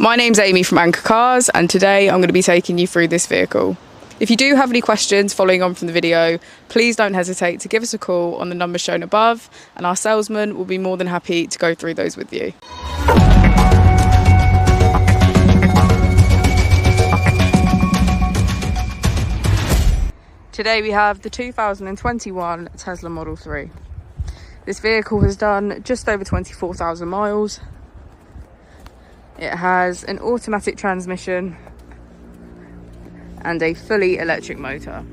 My name's Amy from Anchor Cars, and today I'm going to be taking you through this vehicle. If you do have any questions following on from the video, please don't hesitate to give us a call on the number shown above, and our salesman will be more than happy to go through those with you. Today we have the 2021 Tesla Model 3. This vehicle has done just over 24,000 miles. It has an automatic transmission and a fully electric motor.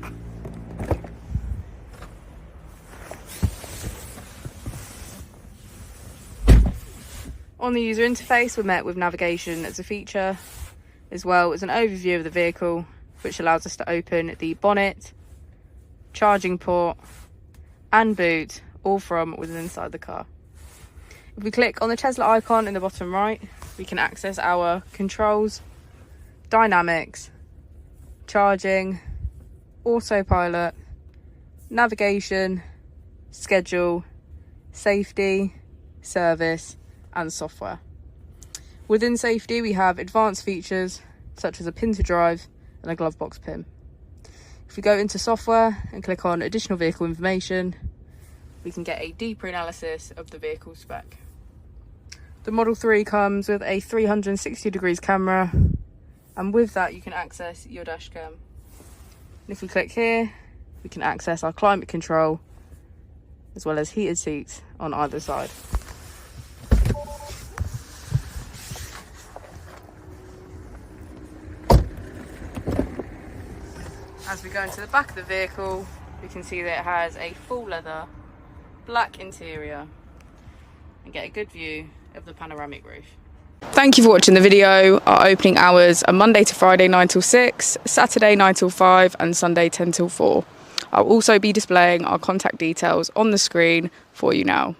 On the user interface, we're met with navigation as a feature, as well as an overview of the vehicle, which allows us to open the bonnet, charging port and boot, all from within inside the car. If we click on the Tesla icon in the bottom right, we can access our controls, dynamics, charging, autopilot, navigation, schedule, safety, service and software. Within safety we have advanced features such as a pin to drive and a glove box pin. If we go into software and click on additional vehicle information, we can get a deeper analysis of the vehicle spec. The Model 3 comes with a 360 degrees camera, and with that you can access your dash cam. And if we click here, we can access our climate control as well as heated seats on either side. As we go into the back of the vehicle, we can see that it has a full leather black interior and get a good view of the panoramic roof. Thank you for watching the video. Our opening hours are Monday to Friday 9 till 6, Saturday 9 till 5 and Sunday 10 till 4. I'll also be displaying our contact details on the screen for you now.